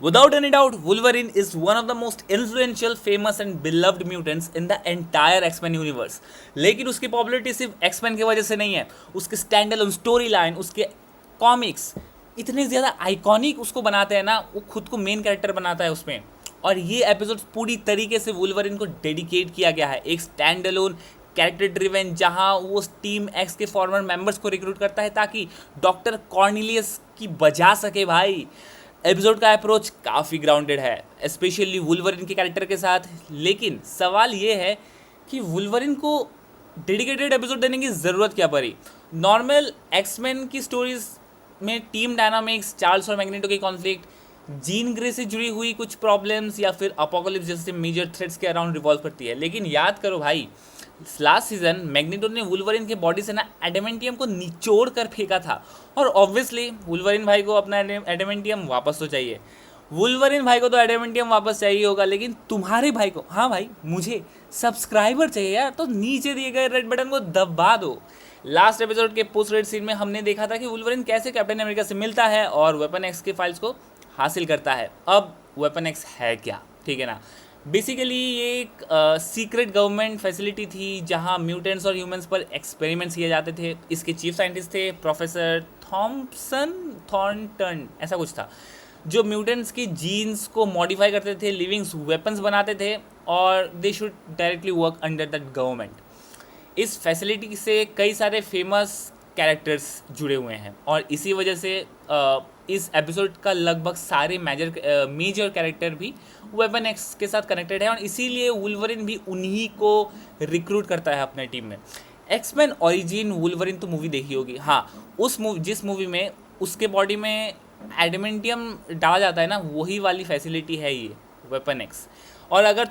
Without any doubt, Wolverine is one of the most influential, famous and beloved mutants in the entire X-Men universe. लेकिन उसकी popularity सिर्फ X-Men की वजह से नहीं है, उसके स्टैंड अलोन स्टोरी लाइन, उसके कॉमिक्स इतने ज़्यादा आइकॉनिक उसको बनाते हैं ना, वो खुद को मेन कैरेक्टर बनाता है उसमें। और ये एपिसोड पूरी तरीके से वुल्वरिन को डेडिकेट किया गया है, एक स्टैंड अलोन कैरेक्टर ड्रिवन, जहां वो टीम एक्स के फॉर्मर मेंबर्स को रिक्रूट करता है ताकि डॉक्टर कॉर्निलियस की बजा सके भाई। एपिसोड का अप्रोच काफ़ी ग्राउंडेड है, स्पेशली वुल्वरिन के कैरेक्टर के साथ। लेकिन सवाल ये है कि वुल्वरिन को डेडिकेटेड एपिसोड देने की ज़रूरत क्या पड़ी। नॉर्मल एक्समैन की स्टोरीज में टीम डायनामिक्स, चार्ल्स और मैग्नेटो की कॉन्फ्लिक्ट, जीन ग्रे से जुड़ी हुई कुछ प्रॉब्लम्स या फिर अपोकलिप्स जैसे मेजर थ्रेट्स के अराउंड रिवॉल्व करती है। लेकिन याद करो भाई, लास्ट सीजन मैग्नेटो ने वुल्वरिन के बॉडी से ना एडेमेंटियम को निचोड़ कर फेंका था, और ऑब्वियसली वुल्वरिन भाई को अपना एडेमेंटियम वापस तो चाहिए। वुल्वरिन भाई को तो एडेमेंटियम वापस चाहिए होगा, लेकिन तुम्हारे भाई को, हाँ भाई मुझे सब्सक्राइबर चाहिए यार, तो नीचे दिए गए रेड बटन को दबा दो। लास्ट एपिसोड के पोस्ट क्रेडिट सीन में हमने देखा था कि वुल्वरिन कैसे कैप्टन अमेरिका से मिलता है और वेपन एक्स के फाइल्स को हासिल करता है। अब वेपन एक्स है क्या, ठीक है ना। बेसिकली ये एक सीक्रेट गवर्नमेंट फैसिलिटी थी जहां म्यूटेंट्स और ह्यूमंस पर एक्सपेरिमेंट्स किए जाते थे। इसके चीफ साइंटिस्ट थे प्रोफेसर थॉर्नटन, ऐसा कुछ था, जो म्यूटेंट्स की जीन्स को मॉडिफाई करते थे, लिविंग वेपन्स बनाते थे, और they should directly work under that government. इस फैसिलिटी से कई सारे फेमस कैरेक्टर्स जुड़े हुए हैं, और इसी वजह से इस एपिसोड का लगभग सारे मेजर कैरेक्टर भी वेपन एक्स के साथ कनेक्टेड है, और इसीलिए वुल्वरिन भी उन्हीं को रिक्रूट करता है अपने टीम में। एक्समैन ओरिजिन वुल्वरिन तो मूवी देखी होगी, हाँ, जिस मूवी में उसके बॉडी में एडेमेंटियम डाला जाता है ना, वही वाली फैसिलिटी है ये वेपन एक्स। और अगर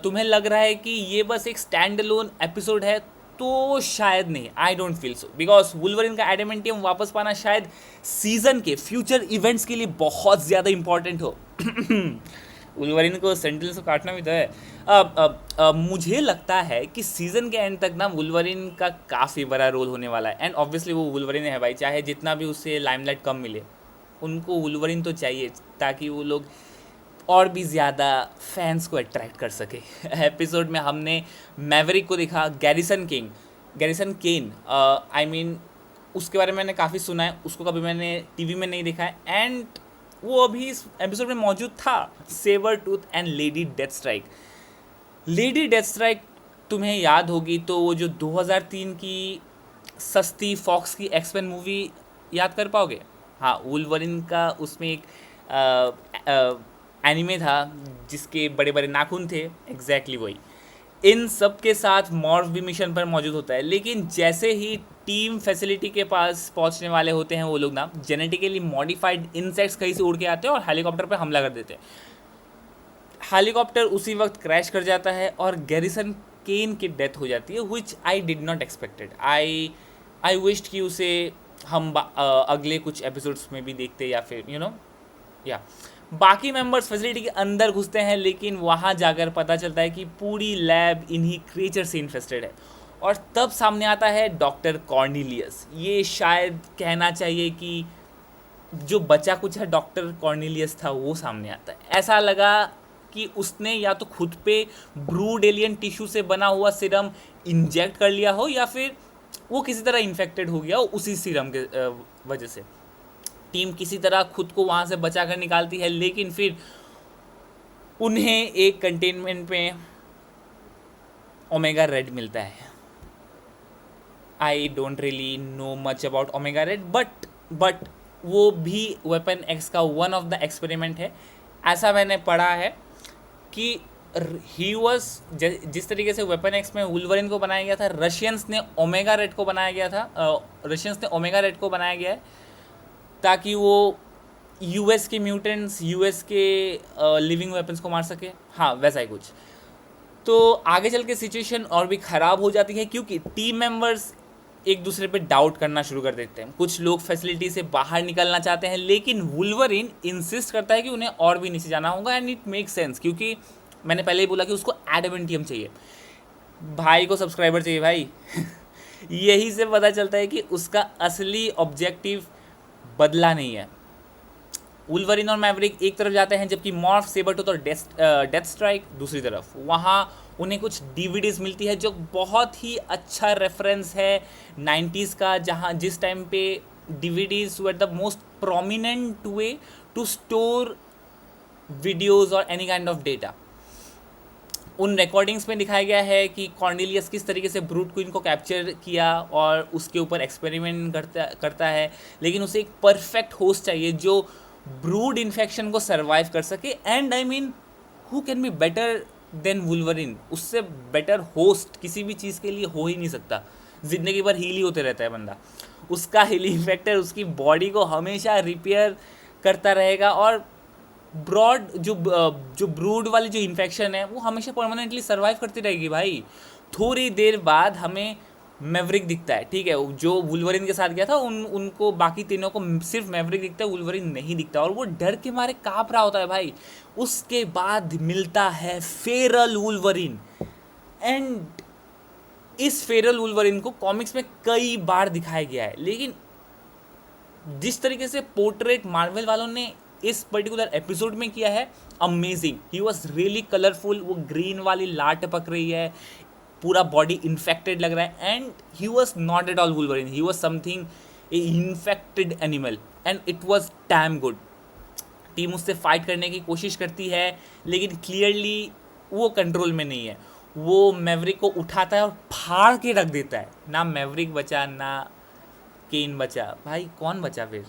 तुम्हें लग रहा है कि ये बस एक स्टैंड अलोन एपिसोड है, तो शायद नहीं, I don't feel so, because Wolverine का एडेमेंटियम वापस पाना शायद सीजन के फ्यूचर इवेंट्स के लिए बहुत ज़्यादा इंपॉर्टेंट हो। वुल्वरिन को सेंटेंस को काटना भी तो है। अब मुझे लगता है कि सीजन के एंड तक ना वुल्वरिन का काफ़ी बड़ा रोल होने वाला है, एंड ऑब्वियसली वो वुल्वरिन है भाई, चाहे जितना भी उससे लाइमलाइट कम मिले, उनको वुल्वरिन तो चाहिए ताकि वो लोग और भी ज़्यादा फैंस को अट्रैक्ट कर सके। एपिसोड में हमने मैवरिक को देखा, गैरिसन केन, आई मीन उसके बारे में मैंने काफ़ी सुना है, उसको कभी मैंने टीवी में नहीं देखा है, एंड वो अभी इस एपिसोड में मौजूद था। Sabretooth and Lady Deathstrike तुम्हें याद होगी तो वो जो 2003 की सस्ती फॉक्स की एक्समैन मूवी याद कर पाओगे। हाँ, वुल्वरिन का उसमें एक एनिमे था जिसके बड़े बड़े नाखून थे, एग्जैक्टली वही। इन सब के साथ मॉर्फ भी मिशन पर मौजूद होता है, लेकिन जैसे ही टीम फैसिलिटी के पास पहुंचने वाले होते हैं वो लोग ना जेनेटिकली मॉडिफाइड इंसेक्ट्स कहीं से उड़ के आते हैं और हेलीकॉप्टर पर हमला कर देते हैं। हेलीकॉप्टर उसी वक्त क्रैश कर जाता है और गैरिसन केन की डेथ हो जाती है, which I did not expected. I wished कि उसे हम अगले कुछ एपिसोड्स में भी देखते, या फिर या बाकी मेंबर्स फैसिलिटी के अंदर घुसते हैं, लेकिन वहाँ जाकर पता चलता है कि पूरी लैब इन्हीं क्रिएचर से इन्फेस्टेड है, और तब सामने आता है डॉक्टर कॉर्निलियस। ये शायद कहना चाहिए कि जो बचा कुछ है डॉक्टर कॉर्निलियस था वो सामने आता है। ऐसा लगा कि उसने या तो खुद पे ब्रूड एलियन टिश्यू से बना हुआ सीरम इंजेक्ट कर लिया हो, या फिर वो किसी तरह इन्फेक्टेड हो गया हो उसी सीरम के वजह से। टीम किसी तरह खुद को वहाँ से बचा कर निकालती है, लेकिन फिर उन्हें एक कंटेनमेंट में ओमेगा रेड मिलता है। I don't really know much about Omega Red, but वो भी वेपन एक्स का वन ऑफ द एक्सपेरिमेंट है। ऐसा मैंने पढ़ा है कि ही वॉज, जिस तरीके से वेपन एक्स में वुल्वरिन को बनाया गया था, रशियंस ने ओमेगा रेड को बनाया गया है ताकि वो यूएस के म्यूटेंट्स, यूएस के लिविंग वेपन्स को मार सके। हाँ, वैसा ही कुछ। तो आगे चल के सिचुएशन और भी ख़राब हो जाती है, क्योंकि टीम मेंबर्स एक दूसरे पे डाउट करना शुरू कर देते हैं। कुछ लोग फैसिलिटी से बाहर निकलना चाहते हैं, लेकिन वुल्वरिन इंसिस्ट करता है कि उन्हें और भी नीचे जाना होगा, एंड इट मेक सेंस, क्योंकि मैंने पहले ही बोला कि उसको एडेमेंटियम चाहिए, भाई को सब्सक्राइबर चाहिए भाई। यही से पता चलता है कि उसका असली ऑब्जेक्टिव बदला नहीं है। वुल्वरिन और मैवरिक एक तरफ जाते हैं, जबकि मॉर्फ, सेबरटूथ और डेथ स्ट्राइक दूसरी तरफ। वहाँ उन्हें कुछ डीवीडीज मिलती है जो बहुत ही अच्छा रेफरेंस है 90s का, जहाँ जिस टाइम पे DVDs were the most prominent way to store videos और एनी काइंड ऑफ डेटा। उन रिकॉर्डिंग्स में दिखाया गया है कि कॉर्नेलियस किस तरीके से ब्रूट क्वीन को कैप्चर किया और उसके ऊपर एक्सपेरिमेंट करता है, लेकिन उसे एक परफेक्ट होस्ट चाहिए जो ब्रूड इन्फेक्शन को सर्वाइव कर सके। And I mean who can be better than Wolverine? उससे बेटर होस्ट किसी भी चीज़ के लिए हो ही नहीं सकता। ज़िंदगी भर हील ही होते रहता है बंदा, उसका हीलिंग फैक्टर उसकी बॉडी को हमेशा रिपेयर करता रहेगा, और ब्रॉड जो ब्रूड वाली जो इन्फेक्शन है वो हमेशा परमानेंटली सर्वाइव करती रहेगी भाई। थोड़ी देर बाद हमें मैवरिक दिखता है, ठीक है, जो वुल्वरिन के साथ गया था उनको बाकी तीनों को सिर्फ मैवरिक दिखता है, वुल्वरिन नहीं दिखता, और वो डर के मारे काँप रहा होता है भाई। उसके बाद मिलता है फेरल वुल्वरिन, एंड इस फेरल वुल्वरिन को कॉमिक्स में कई बार दिखाया गया है, लेकिन जिस तरीके से पोर्ट्रेट मार्वल वालों ने इस पर्टिकुलर एपिसोड में किया है, amazing. He was really colourful, वो ग्रीन वाली लाट टपक रही है, पूरा बॉडी इन्फेक्टेड लग रहा है, and he was not at all Wolverine, he was something A infected animal, and it was damn good. Team उससे फाइट करने की कोशिश करती है, लेकिन क्लियरली वो कंट्रोल में नहीं है। वो मैवरिक को उठाता है और फाड़ के रख देता है। ना मैवरिक बचा, ना केन बचा, भाई कौन बचा फिर?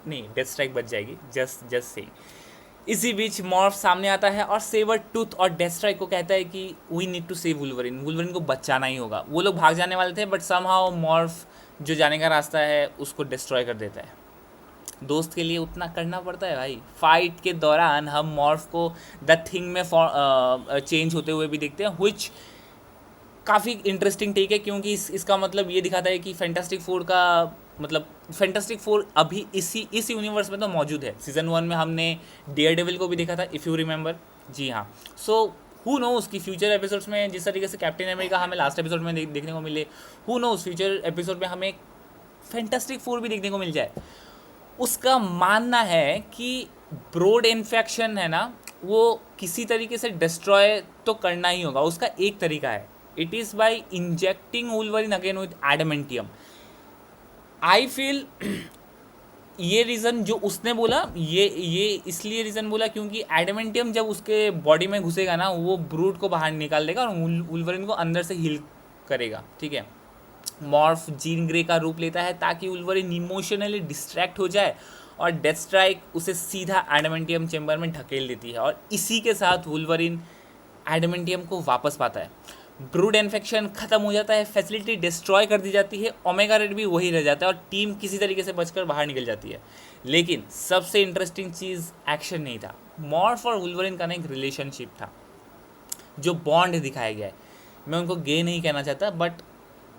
नहीं, डेथ स्ट्राइक बच जाएगी, जस्ट से। इसी बीच मॉर्फ सामने आता है और सेवर टूथ और डेथ स्ट्राइक को कहता है कि we need to save Wolverine, Wolverine को बचाना ही होगा। वो लोग भाग जाने वाले थे, बट समहाउ मॉर्फ जो जाने का रास्ता है उसको डिस्ट्रॉय कर देता है। दोस्त के लिए उतना करना पड़ता है भाई। फाइट के दौरान हम मॉर्फ को द थिंग में चेंज होते हुए भी देखते हैं, विच काफ़ी इंटरेस्टिंग टेक है, क्योंकि इसका मतलब ये दिखाता है कि फैंटास्टिक फोर का मतलब फैंटास्टिक फोर अभी इस यूनिवर्स में तो मौजूद है। सीज़न 1 में हमने डेयर डेविल को भी देखा था, इफ़ यू रिमेंबर। जी हाँ, सो हु नो उसकी फ्यूचर एपिसोड्स में जिस तरीके से कैप्टन अमेरिका हमें लास्ट एपिसोड में देखने को मिले, हु नो फ्यूचर एपिसोड में हमें फैंटास्टिक फोर भी देखने को मिल जाए। उसका मानना है कि ब्रोड इन्फेक्शन है ना, वो किसी तरीके से डिस्ट्रॉय तो करना ही होगा। उसका एक तरीका है, it is by injecting Wolverine again with adamantium. I feel ये रीज़न जो उसने बोला, ये इसलिए रीज़न बोला क्योंकि एडामेंटियम जब उसके बॉडी में घुसेगा ना, वो ब्रूड को बाहर निकाल देगा और वुल्वरिन को अंदर से हील करेगा, ठीक है। मॉर्फ जीन ग्रे का रूप लेता है ताकि वुल्वरिन इमोशनली डिस्ट्रैक्ट हो जाए, और डेथ स्ट्राइक उसे सीधा एडामेंटियम चेम्बर में ढकेल देती है, और इसी के साथ वुल्वरिन एडामेंटियम को वापस पाता है। ब्रूड इन्फेक्शन खत्म हो जाता है, फैसिलिटी डिस्ट्रॉय कर दी जाती है, ओमेगा रेड भी वही रह जाता है, और टीम किसी तरीके से बचकर बाहर निकल जाती है। लेकिन सबसे इंटरेस्टिंग चीज़ एक्शन नहीं था, मॉर्फ और वुल्वरिन का ना एक रिलेशनशिप था, जो बॉन्ड दिखाया गया है। मैं उनको गे नहीं कहना चाहता, बट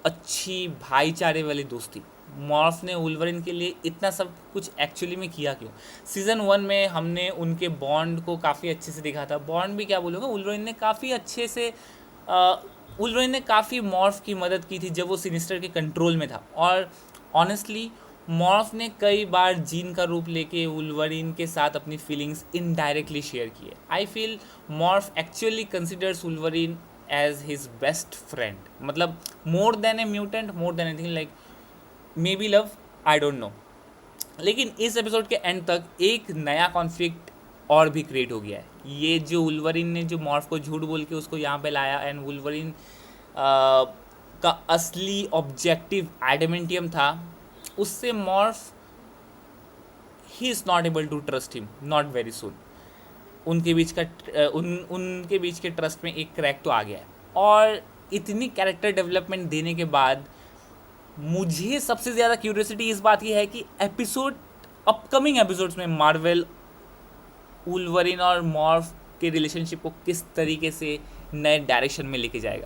अच्छी भाईचारे वाली दोस्ती। मॉर्फ ने वुल्वरिन के लिए इतना सब कुछ एक्चुअली में किया क्यों? सीज़न 1 में हमने उनके बॉन्ड को काफ़ी अच्छे से देखा था। बॉन्ड भी क्या बोलूँगा, वुल्वरिन ने काफ़ी अच्छे से वुल्वरिन ने काफ़ी मॉर्फ की मदद की थी जब वो सिनिस्टर के कंट्रोल में था, और ऑनेस्टली मॉर्फ ने कई बार जीन का रूप लेके वुल्वरिन के साथ अपनी फीलिंग्स इनडायरेक्टली शेयर की है। I feel Morph actually considers Wolverine as his best friend, मतलब more than a mutant, more than anything, like maybe love, I don't know. लेकिन इस एपिसोड के एंड तक एक नया कॉन्फ्लिक्ट और भी क्रिएट हो गया है। ये जो वुल्वरिन ने जो मॉर्फ को झूठ बोल के उसको यहाँ पे लाया, एंड वुल्वरिन का असली ऑब्जेक्टिव एडामेंटियम था, उससे मॉर्फ ही is not able to trust him, not very soon. उनके बीच का उनके बीच के ट्रस्ट में एक क्रैक तो आ गया है, और इतनी कैरेक्टर डेवलपमेंट देने के बाद मुझे सबसे ज़्यादा क्यूरियोसिटी इस बात की है कि अपकमिंग एपिसोड्स में मार्वल वुल्वरिन और मॉर्फ के रिलेशनशिप को किस तरीके से नए डायरेक्शन में लेके जाएगा।